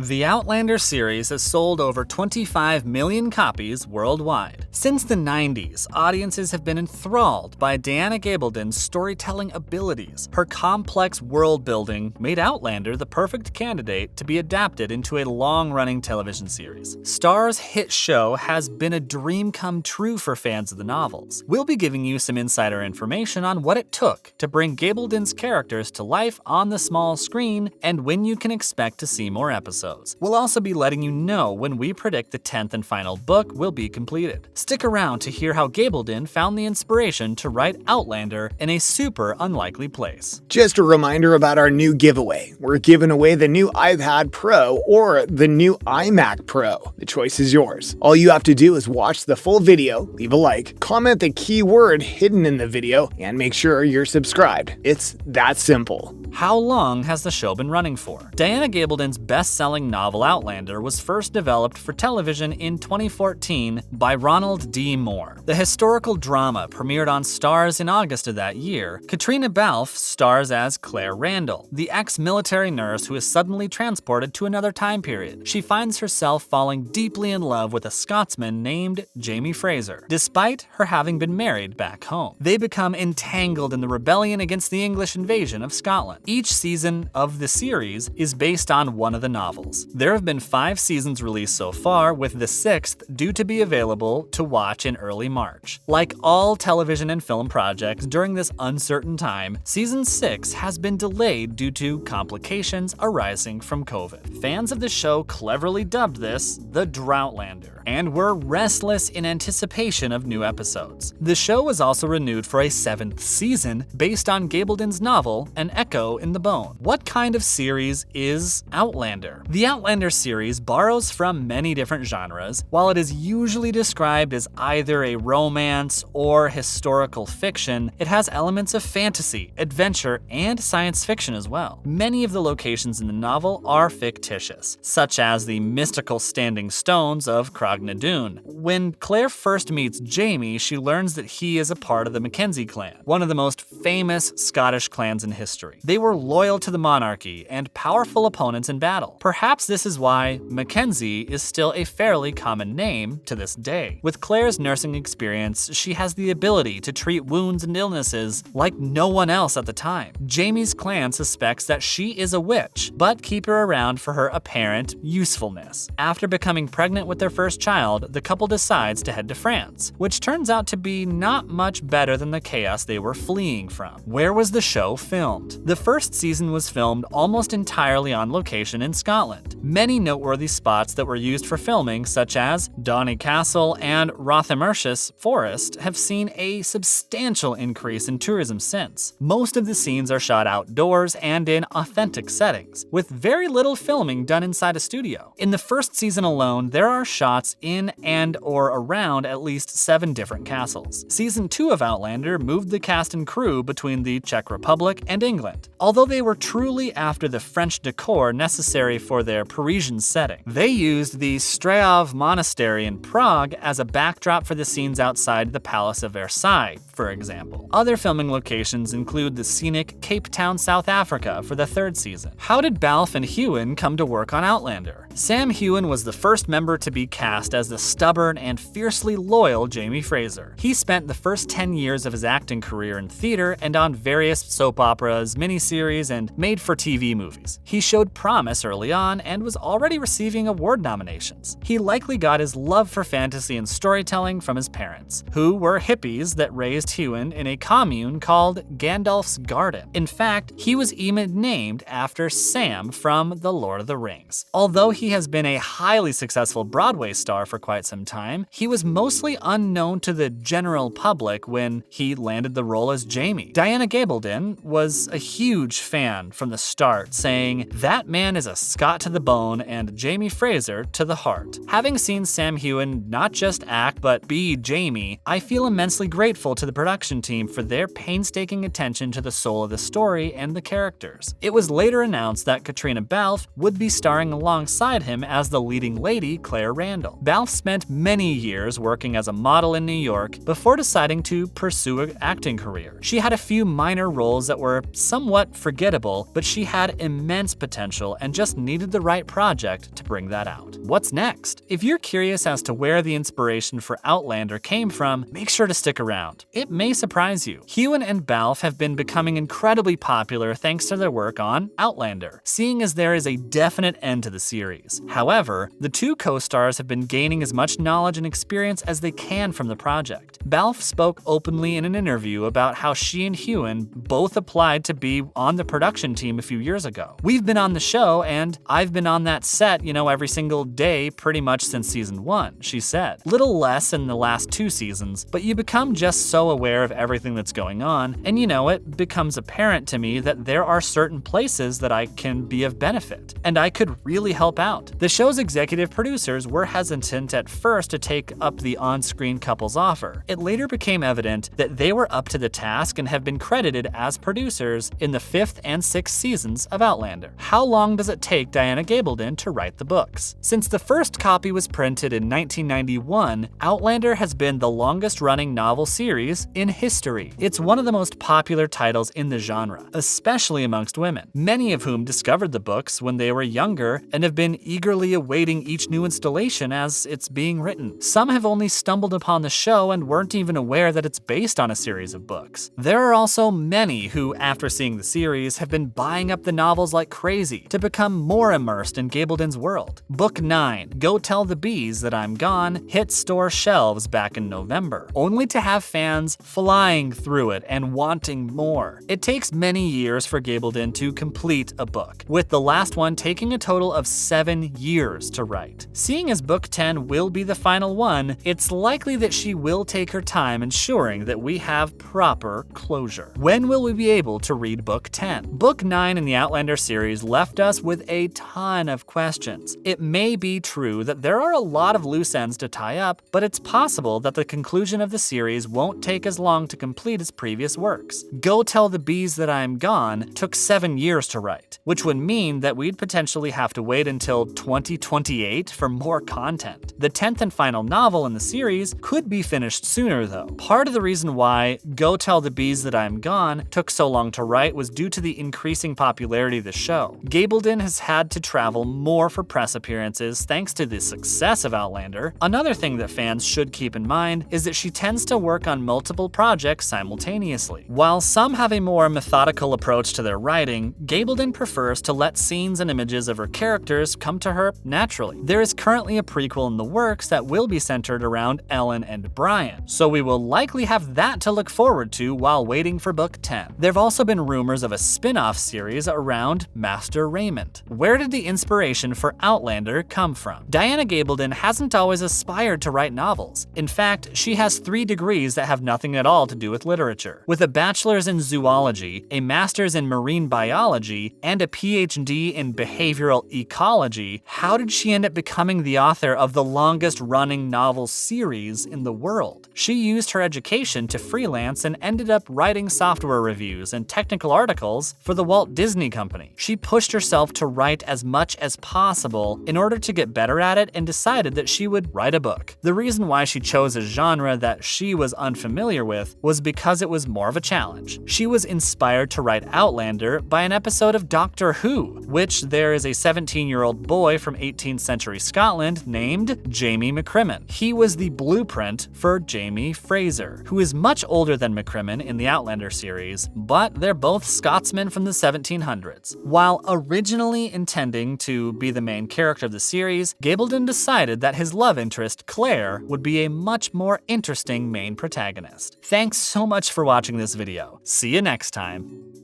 The Outlander series has sold over 25 million copies worldwide. Since the 90s, audiences have been enthralled by Diana Gabaldon's storytelling abilities. Her complex world building made Outlander the perfect candidate to be adapted into a long-running television series. Star's hit show has been a dream come true for fans of the novels. We'll be giving you some insider information on what it took to bring Gabaldon's characters to life on the small screen and when you can expect to see more episodes. We'll also be letting you know when we predict the 10th and final book will be completed. Stick around to hear how Gabaldon found the inspiration to write Outlander in a super unlikely place. Just a reminder about our new giveaway. We're giving away the new iPad Pro or the new iMac Pro. The choice is yours. All you have to do is watch the full video, leave a like, comment the keyword hidden in the video, and make sure you're subscribed. It's that simple. How long has the show been running for? Diana Gabaldon's best-selling novel Outlander was first developed for television in 2014 by Ronald D. Moore. The historical drama premiered on Starz in August of that year. Katrina Balfe stars as Claire Randall, the ex-military nurse who is suddenly transported to another time period. She finds herself falling deeply in love with a Scotsman named Jamie Fraser, despite her having been married back home. They become entangled in the rebellion against the English invasion of Scotland. Each season of the series is based on one of the novels. There have been 5 seasons released so far, with the 6th due to be available to watch in early March. Like all television and film projects during this uncertain time, Season 6 has been delayed due to complications arising from COVID. Fans of the show cleverly dubbed this the Droughtlander, and were restless in anticipation of new episodes. The show was also renewed for a 7th season based on Gabaldon's novel An Echo in the Bone. What kind of series is Outlander? The Outlander series borrows from many different genres. While it is usually described as either a romance or historical fiction, it has elements of fantasy, adventure, and science fiction as well. Many of the locations in the novel are fictitious, such as the mystical standing stones of Croagnadoon. When Claire first meets Jamie, she learns that he is a part of the Mackenzie clan, one of the most famous Scottish clans in history. They were loyal to the monarchy and powerful opponents in battle. Perhaps this is why Mackenzie is still a fairly common name to this day. With Claire's nursing experience, she has the ability to treat wounds and illnesses like no one else at the time. Jamie's clan suspects that she is a witch, but keep her around for her apparent usefulness. After becoming pregnant with their first child, the couple decides to head to France, which turns out to be not much better than the chaos they were fleeing from. Where was the show filmed? The first season was filmed almost entirely on location in Scotland. Many noteworthy spots that were used for filming, such as Donny Castle and Rothamershus Forest, have seen a substantial increase in tourism since. Most of the scenes are shot outdoors and in authentic settings, with very little filming done inside a studio. In the first season alone, there are shots in and or around at least 7 different castles. Season 2 of Outlander moved the cast and crew between the Czech Republic and England. Although they were truly after the French decor necessary for their Parisian setting, they used the Strahov Monastery in Prague as a backdrop for the scenes outside the Palace of Versailles, for example. Other filming locations include the scenic Cape Town, South Africa for the 3rd season. How did Balfe and Heughan come to work on Outlander? Sam Heughan was the first member to be cast as the stubborn and fiercely loyal Jamie Fraser. He spent the first 10 years of his acting career in theater and on various soap operas, miniseries, and made-for-TV movies. He showed promise early on and was already receiving award nominations. He likely got his love for fantasy and storytelling from his parents, who were hippies that raised Heughan in a commune called Gandalf's Garden. In fact, he was even named after Sam from The Lord of the Rings. Although he has been a highly successful Broadway star for quite some time, he was mostly unknown to the general public when he landed the role as Jamie. Diana Gabaldon was a huge fan from the start, saying, "That man is a Scot to the bone and Jamie Fraser to the heart." Having seen Sam Heughan not just act but be Jamie, I feel immensely grateful to the production team for their painstaking attention to the soul of the story and the characters. It was later announced that Katrina Balfe would be starring alongside him as the leading lady, Claire Randall. Balfe spent many years working as a model in New York before deciding to pursue an acting career. She had a few minor roles that were somewhat forgettable, but she had immense potential and just needed the right project to bring that out. What's next? If you're curious as to where the inspiration for Outlander came from, make sure to stick around. It may surprise you. Heughan and Balfe have been becoming incredibly popular thanks to their work on Outlander, seeing as there is a definite end to the series. However, the two co-stars have been gaining as much knowledge and experience as they can from the project. Balfe spoke openly in an interview about how she and Heughan both applied to be on the production team a few years ago. "We've been on the show, and I've been on that set, every single day pretty much since season 1, she said. Little less in the last 2 seasons, but you become just so aware of everything that's going on, and it becomes apparent to me that there are certain places that I can be of benefit, and I could really help out." The show's executive producers were hesitant at first to take up the on-screen couple's offer. It later became evident that they were up to the task and have been credited as producers in the 5th and 6th seasons of Outlander. How long does it take Diana Gabaldon to write the books? Since the first copy was printed in 1991, Outlander has been the longest-running novel series in history. It's one of the most popular titles in the genre, especially amongst women, many of whom discovered the books when they were younger and have been eagerly awaiting each new installation as it's being written. Some have only stumbled upon the show and weren't even aware that it's based on a series of books. There are also many who, after seeing the series, have been buying up the novels like crazy to become more immersed in Gabaldon's world. Book 9, Go Tell the Bees That I'm Gone, hit store shelves back in November, only to have fans flying through it and wanting more. It takes many years for Gabaldon to complete a book, with the last one taking a total of 7 years to write. Seeing as Book 10 will be the final one, it's likely that she will take her time ensuring that we have proper closure. When will we be able to read Book 10? Book 9 in the Outlander series left us with a ton of questions. It may be true that there are a lot of loose ends to tie up, but it's possible that the conclusion of the series won't take as long to complete as previous works. Go Tell the Bees That I'm Gone took 7 years to write, which would mean that we'd potentially have to wait until 2028 for more content. The 10th and final novel in the series could be finished sooner though. Part of the reason why Go Tell the Bees That I'm Gone took so long to write was due to the increasing popularity of the show. Gabaldon has had to travel more for press appearances thanks to the success of Outlander. Another thing that fans should keep in mind is that she tends to work on multiple projects simultaneously. While some have a more methodical approach to their writing, Gabaldon prefers to let scenes and images of her characters come to her naturally. There is currently a prequel in the works that will be centered around Ellen and Brian, so we will likely have that to look forward to while waiting for Book 10. There have also been rumors of a spin-off series around Master Raymond. Where did the inspiration for Outlander come from? Diana Gabaldon hasn't always aspired to write novels. In fact, she has 3 degrees that have nothing at all to do with literature. With a bachelor's in zoology, a master's in marine biology, and a PhD in behavioral ecology, how did she end up becoming the author of the longest-running novel series in the world? She used her education to freelance and ended up writing software reviews and technical articles for the Walt Disney Company. She pushed herself to write as much as possible in order to get better at it and decided that she would write a book. The reason why she chose a genre that she was unfamiliar with was because it was more of a challenge. She was inspired to write Outlander by an episode of Doctor Who, which there is a 17-year-old boy from 18th century Scotland named Jamie McCrimmon. He was the blueprint for Jamie Fraser, who is much older than McCrimmon in the Outlander series, but they're both Scotsmen from the 1700s. While originally intending to be the main character of the series, Gabaldon decided that his love interest, Claire, would be a much more interesting main protagonist. Thanks so much for watching this video. See you next time.